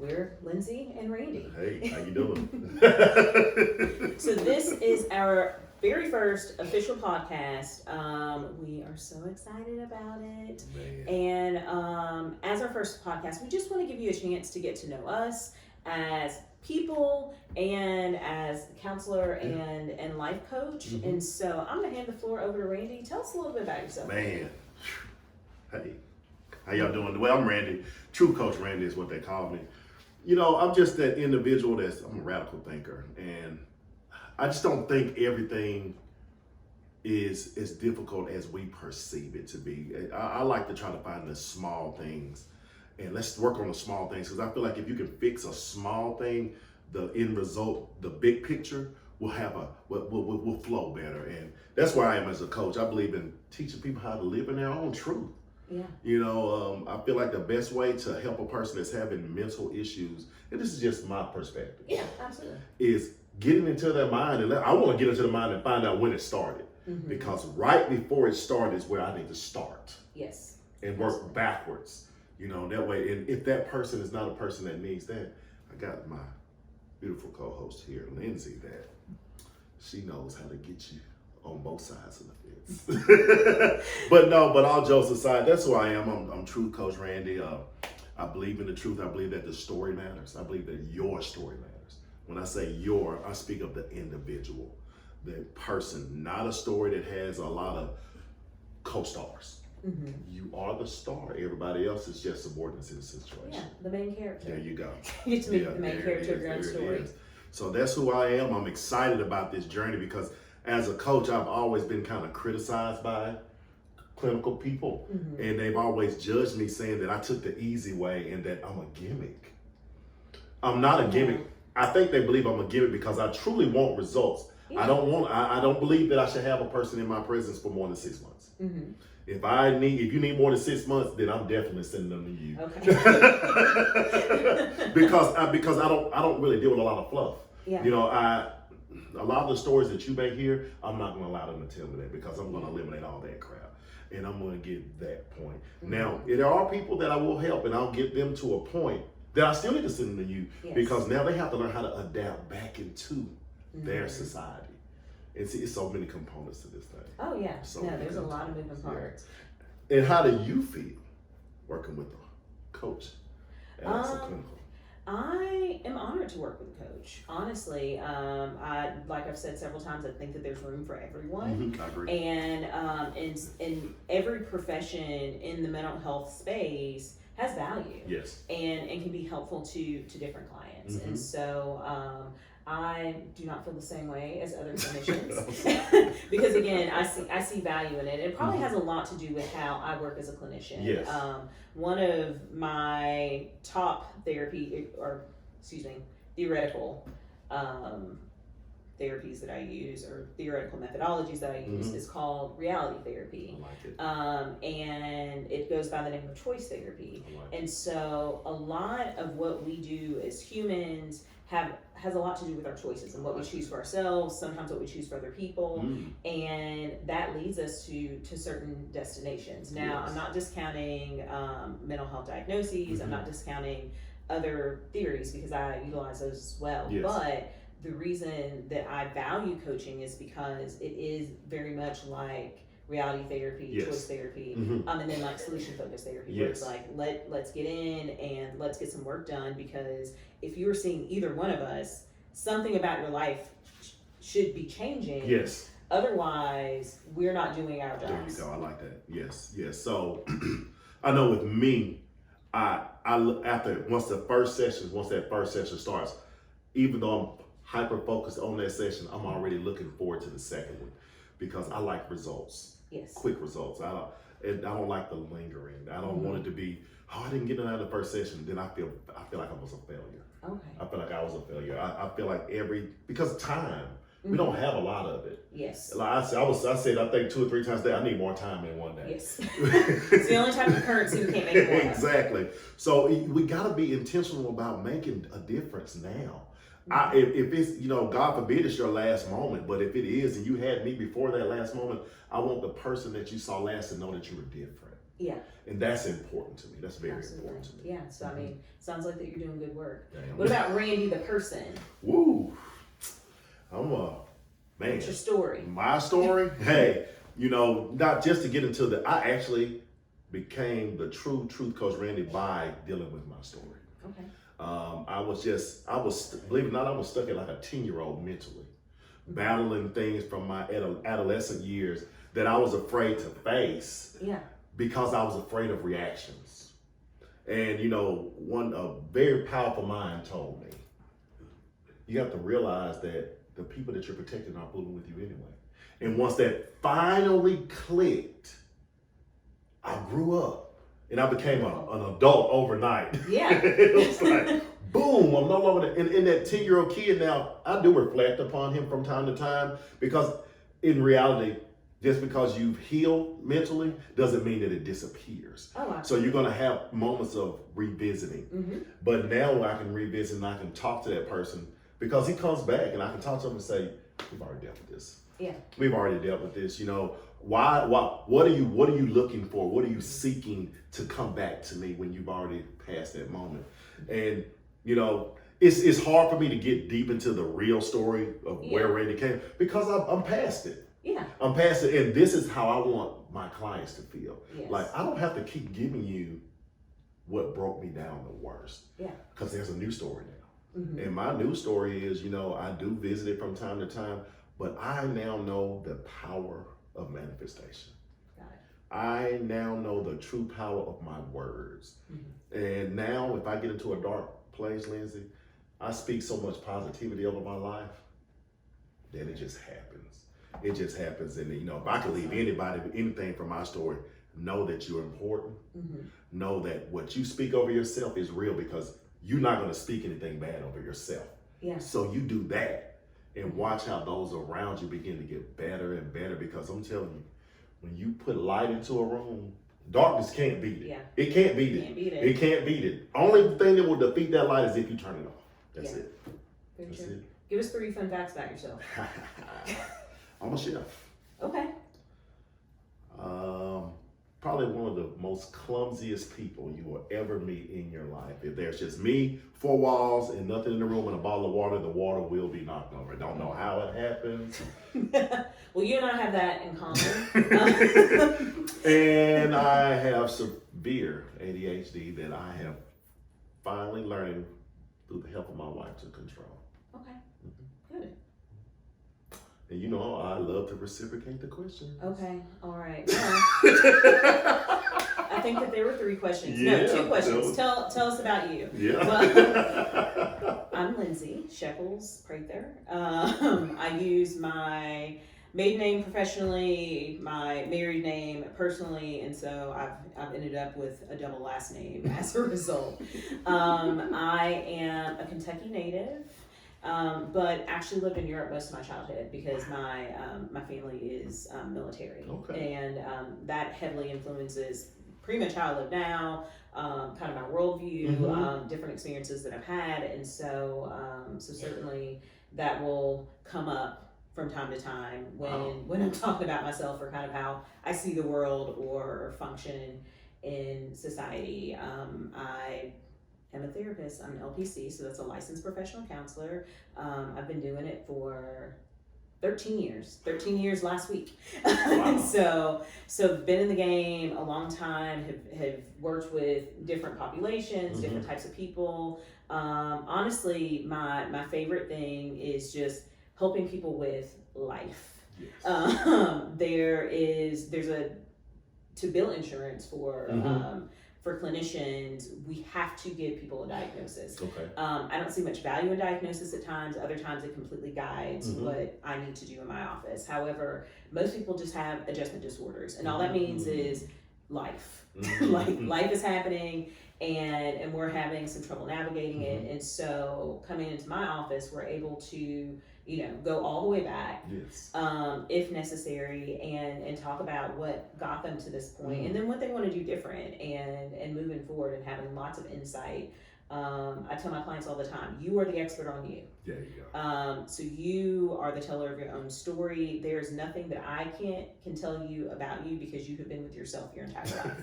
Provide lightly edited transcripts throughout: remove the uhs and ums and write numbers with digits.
We're Lindsey and Randy. Hey, how you doing? So this is our very first official podcast. We are so excited about it. Man. And as our first podcast, we just want to give you a chance to get to know us as people and as counselor and life coach. Mm-hmm. And so I'm going to hand the floor over to Randy. Tell us a little bit about yourself. Man. Hey, how y'all doing? Well, I'm Randy. True Coach Randy is what they call me. You know, I'm just that individual I'm a radical thinker, and I just don't think everything is as difficult as we perceive it to be. I like to try to find the small things, and let's work on the small things, because I feel like if you can fix a small thing, the end result, the big picture, will flow better. And that's where I am as a coach. I believe in teaching people how to live in their own truth. Yeah. You know, I feel like the best way to help a person that's having mental issues, and this is just my perspective. Yeah, absolutely. Is getting into their mind, and I want to get into the mind and find out when it started. Mm-hmm. Because right before it started is where I need to start. Yes. And work backwards. You know, that way, and if that person is not a person that needs that, I got my beautiful co-host here, Lindsey, that she knows how to get you on both sides of the fence. But all jokes aside, that's who I am. I'm True Coach Randy. I believe in the truth. I believe that the story matters. I believe that your story matters. When I say your, I speak of the individual, the person, not a story that has a lot of co-stars. Mm-hmm. You are the star. Everybody else is just subordinates in the situation. Yeah, the main character. There you go. You get to meet the main character of your own story. So that's who I am. I'm excited about this journey because as a coach, I've always been kind of criticized by clinical people. Mm-hmm. And they've always judged me saying that I took the easy way and that I'm a gimmick. I'm not a gimmick. I think they believe I'm a gimmick because I truly want results. Yeah. I don't believe that I should have a person in my presence for more than 6 months. Mm-hmm. If you need more than 6 months, then I'm definitely sending them to you. Okay. because I don't really deal with a lot of fluff. Yeah. You know, a lot of the stories that you may hear, I'm not going to allow them to tell me that because I'm going to eliminate all that crap. And I'm going to get that point. Mm-hmm. Now, there are people that I will help, and I'll get them to a point that I still need to send them to you. Yes. Because now they have to learn how to adapt back into their society. And see, it's so many components to this thing. Oh, yeah. There's a lot of moving parts. Yeah. And how do you feel working with a coach as a clinical? I am honored to work with a coach. Honestly, like I've said several times, I think that there's room for everyone. Mm-hmm, I agree. And in every profession in the mental health space has value. Yes. And can be helpful to different clients. Mm-hmm. And so I do not feel the same way as other clinicians because again, I see value in it. It probably has a lot to do with how I work as a clinician. Yes. One of my top theoretical therapies that I use or theoretical methodologies that I use is called reality therapy. I like it. And it goes by the name of choice therapy. And so a lot of what we do as humans has a lot to do with our choices and what we choose for ourselves, sometimes what we choose for other people, and that leads us to certain destinations. Now, I'm not discounting mental health diagnoses, I'm not discounting other theories because I utilize those as well, but the reason that I value coaching is because it is very much like reality therapy, choice therapy, and then like solution focused therapy, where it's like let's get in and let's get some work done, because if you're seeing either one of us, something about your life should be changing. Yes. Otherwise, we're not doing our jobs. There you go. I like that. Yes. So I know with me, I once that first session starts, even though I'm hyper focused on that session, I'm already looking forward to the second one because I like results. Yes. Quick results. I don't like the lingering. I don't want it to be, I didn't get it out of the first session. Then I feel like I was a failure. Okay. I feel like I was a failure. I feel like because time, we don't have a lot of it. Yes. Like I said, I think 2 or 3 times a day, I need more time in one day. Yes. It's the only type of currency we can't make more of. Exactly. So we got to be intentional about making a difference now. If it's, God forbid it's your last moment, but if it is and you had me before that last moment, I want the person that you saw last to know that you were different. Yeah. And that's important to me. That's very Absolutely. important to me. Yeah. So I mean, sounds like that you're doing good work. Damn. What about Randy the person? Woo! I'm a man. What's your story? My story? Hey, not just to get into I actually became the true truth coach Randy by dealing with my story. Okay. Believe it or not, I was stuck at like a 10-year-old mentally, battling things from my adolescent years that I was afraid to face. Yeah. Because I was afraid of reactions. And a very powerful mind told me, you have to realize that the people that you're protecting are fooling with you anyway. And once that finally clicked, I grew up and I became an adult overnight. Yeah. It was like, boom, I'm no longer in that 10-year-old kid now. I do reflect upon him from time to time, because in reality, just because you've healed mentally doesn't mean that it disappears. Oh, so you're going to have moments of revisiting. Mm-hmm. But now I can revisit and I can talk to that person, because he comes back and I can talk to him and say, we've already dealt with this. Yeah. We've already dealt with this. Why, what are you looking for? What are you seeking to come back to me when you've already passed that moment? And, it's hard for me to get deep into the real story of where Randy came, because I'm past it. Yeah. I'm past it, and this is how I want my clients to feel. Yes. Like, I don't have to keep giving you what broke me down the worst. Yeah. Because there's a new story now. Mm-hmm. And my new story is, I do visit it from time to time, but I now know the power of manifestation. Got it. I now know the true power of my words. Mm-hmm. And now if I get into a dark place, Lindsey, I speak so much positivity over my life that it just happens. It just happens. And if I could leave anybody with anything from my story, know that you're important. Mm-hmm. Know that what you speak over yourself is real, because you're not going to speak anything bad over yourself. Yeah. So you do that and watch how those around you begin to get better and better, because I'm telling you, when you put light into a room, darkness can't beat it. Yeah. It can't beat it. Can't beat it. It can't beat it. Only thing that will defeat that light is if you turn it off. That's it. Very That's true. it. Give us 3 fun facts about yourself. I'm a chef. Okay. Probably one of the most clumsiest people you will ever meet in your life. If there's just me, 4 walls, and nothing in the room and a bottle of water, the water will be knocked over. Don't know how it happens. Well, you and I have that in common. And I have severe ADHD that I have finally learned through the help of my wife to control. Okay. Good. And I love to reciprocate the question. Okay. All right. Well, I think that there were 3 questions. Yeah, no, 2 questions. no. Tell us about you. Yeah. Well, I'm Lindsey Shekels Prather. I use my maiden name professionally, my married name personally, and so I've ended up with a double last name as a result. I am a Kentucky native. But actually lived in Europe most of my childhood, because my family is military. Okay. And that heavily influences pretty much how I live now, kind of my worldview, Mm-hmm. different experiences that I've had, and so certainly that will come up from time to time when I'm talking about myself, or kind of how I see the world or function in society. I am a therapist. I'm an LPC, so that's a licensed professional counselor. I've been doing it for 13 years. 13 years last week. Wow. so been in the game a long time, have worked with different populations, Mm-hmm. different types of people. Honestly, my favorite thing is just helping people with life. Yes. To bill insurance for Mm-hmm. For clinicians, we have to give people a diagnosis. Okay. I don't see much value in diagnosis at times. Other times it completely guides Mm-hmm. what I need to do in my office. However, most people just have adjustment disorders, and all that means is life. Mm-hmm. Like life is happening, and we're having some trouble navigating Mm-hmm. it. And so coming into my office, we're able to go all the way back, Yes. if necessary, and talk about what got them to this point, and then what they want to do different, and moving forward, and having lots of insight I tell my clients all the time, you are the expert on you. There you go. So you are the teller of your own story. There's nothing that I can tell you about you because you have been with yourself your entire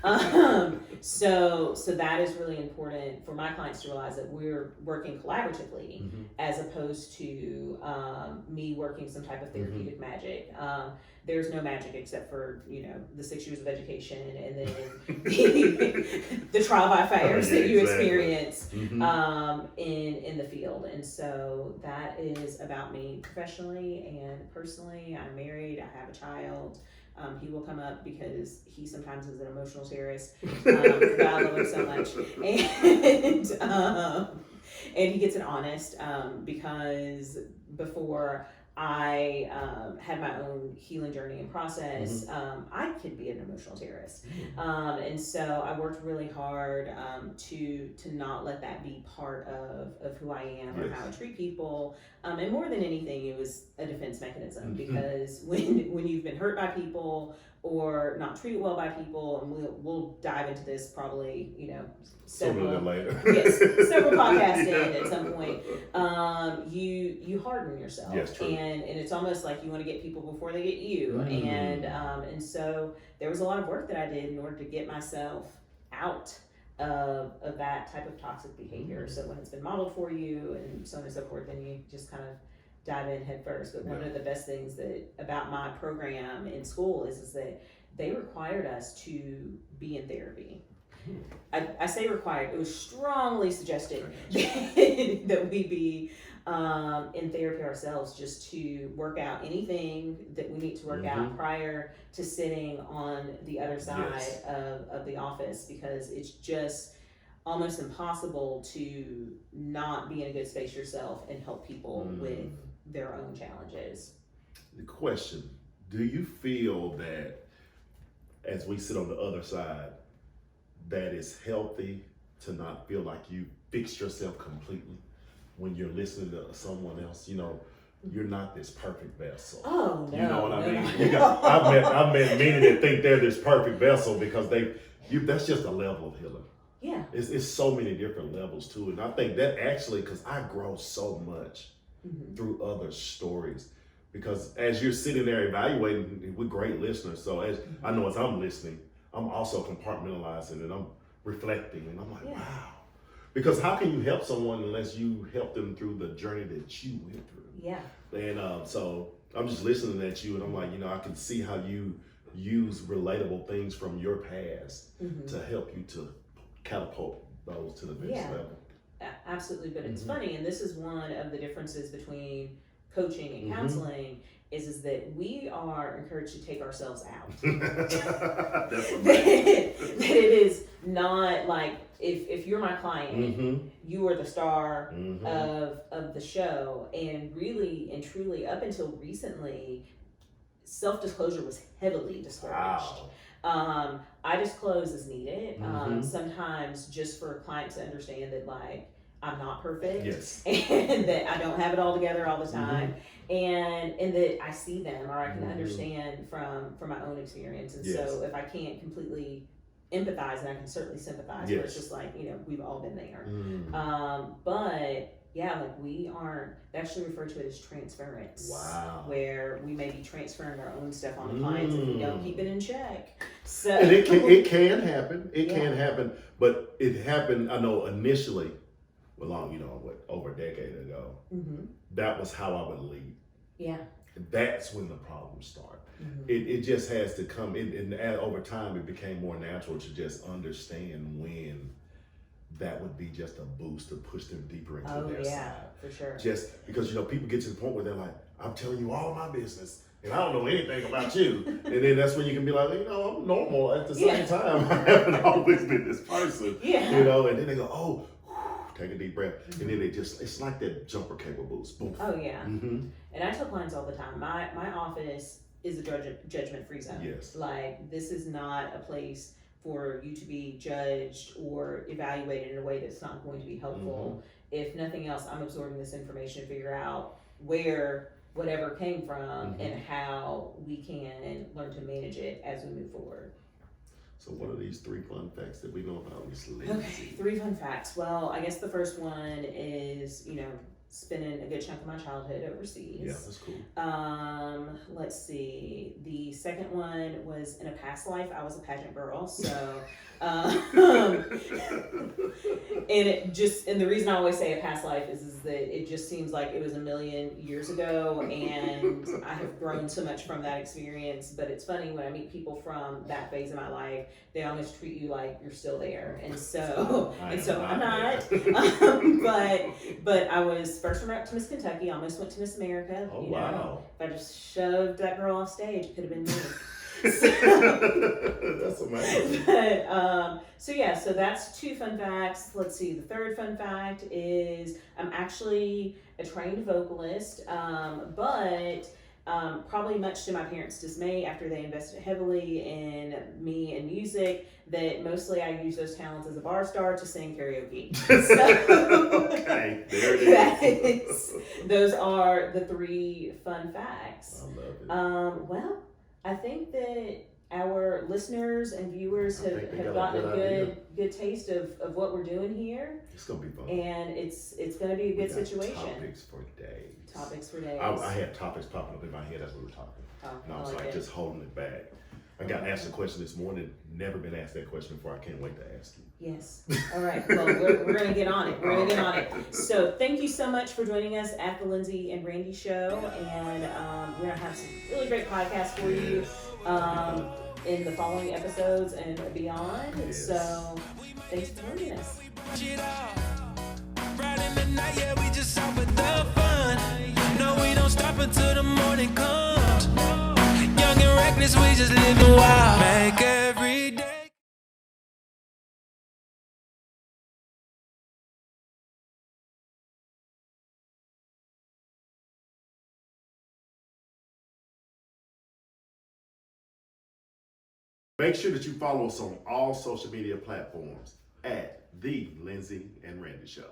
life. So that is really important for my clients to realize that we're working collaboratively as opposed to me working some type of therapeutic magic. There's no magic except for, the 6 years of education and then the trial by fires that you experience in the field. And so that is about me professionally and personally. I'm married, I have a child. He will come up because he sometimes is an emotional terrorist. But I love him so much. And he gets it honest because before I had my own healing journey and process, I could be an emotional terrorist. And so I worked really hard to not let that be part of who I am or how I treat people. And more than anything, it was a defense mechanism because when you've been hurt by people or not treated well by people, and we'll dive into this probably, several podcasts in at some point. You harden yourself, and it's almost like you want to get people before they get you, and so there was a lot of work that I did in order to get myself out of that type of toxic behavior. So when it's been modeled for you and so on and so forth, then you just kind of dive in head first. But one of the best things about my program in school is that they required us to be in therapy. I say required, it was strongly suggested that we be in therapy ourselves just to work out anything that we need to work out prior to sitting on the other side of the office, because it's just almost impossible to not be in a good space yourself and help people with their own challenges. The question, do you feel that as we sit on the other side, that it's healthy to not feel like you fixed yourself completely when you're listening to someone else? You're not this perfect vessel. Oh, no. You know what I mean? I've met many that think they're this perfect vessel because that's just a level of healing. Yeah. It's so many different levels to it. And I think that actually, because I grow so much through other stories. Because as you're sitting there evaluating, we're great listeners. So as I know as I'm listening, I'm also compartmentalizing and I'm reflecting and I'm like, wow. Because how can you help someone unless you help them through the journey that you went through? Yeah. And so I'm just listening at you and I'm like, I can see how you use relatable things from your past to help you to catapult those to the next level. Absolutely. But it's funny, and this is one of the differences between coaching and counseling is that we are encouraged to take ourselves out. That's amazing. That it is not like if you're my client, you are the star of the show, and really and truly up until recently, self-disclosure was heavily discouraged. Wow. I disclose as needed. Sometimes just for a client to understand that I'm not perfect, and that I don't have it all together all the time, and that I see them or I can understand from my own experience. And so if I can't completely empathize, and I can certainly sympathize, where it's just we've all been there. But we aren't, they actually refer to it as transference. Wow. Where we may be transferring our own stuff on the clients if we don't keep it in check. So and it can happen. It can happen, but it happened, I know initially, over a decade ago, that was how I would lead. Yeah. That's when the problems start. It just has to come in, and over time it became more natural to just understand when that would be just a boost to push them deeper into their side. For sure. Just because people get to the point where they're like, I'm telling you all my business and I don't know anything about you. And then that's when you can be like, I'm normal at the same time. I haven't always been this person. And then they go, oh, take a deep breath. And then it's like that jumper cable boost. Boom. Oh yeah. And I tell clients all the time, my office is a judgment-free zone. Yes. This is not a place for you to be judged or evaluated in a way that's not going to be helpful. If nothing else, I'm absorbing this information to figure out where whatever came from and how we can learn to manage it as we move forward. So what are these 3 fun facts that we know about Miss Lindsey? Okay, 3 fun facts. Well, I guess the first one is, spending a good chunk of my childhood overseas. Yeah, that's cool. Let's see. The second one was in a past life, I was a pageant girl. So, and the reason I always say a past life is that it just seems like it was a million years ago, and I have grown so much from that experience. But it's funny when I meet people from that phase of my life, they always treat you like you're still there, and so I'm not. But I was first runner-up to Miss Kentucky. I almost went to Miss America. Oh, wow. If I just shoved that girl off stage, it could have been me. That's amazing. But, so that's 2 fun facts. Let's see. The third fun fact is I'm actually a trained vocalist, but probably much to my parents' dismay, after they invested heavily in me and music, that mostly I use those talents as a bar star to sing karaoke. So, okay, there it is. Those are the 3 fun facts. I love it. Well, I think that our listeners and viewers have gotten a good taste of what we're doing here. It's gonna be fun, and it's gonna be a good situation. Topics for days. Topics for days. I had topics popping up in my head as we were talking, and I was like just holding it back. I got asked a question this morning. Never been asked that question before. I can't wait to ask you. Yes. All right. Well, we're gonna get on it. We're gonna get on it. So thank you so much for joining us at the Lindsey and Randy Show, and we're gonna have some really great podcasts for you in the following episodes and beyond. Yes. So thanks for joining us. Right in the night, yeah, we just out with the fun. No, we don't stop until the morning comes. Young and reckless, we just living wild. Make every day. Make sure that you follow us on all social media platforms at The Lindsey and Randy Show.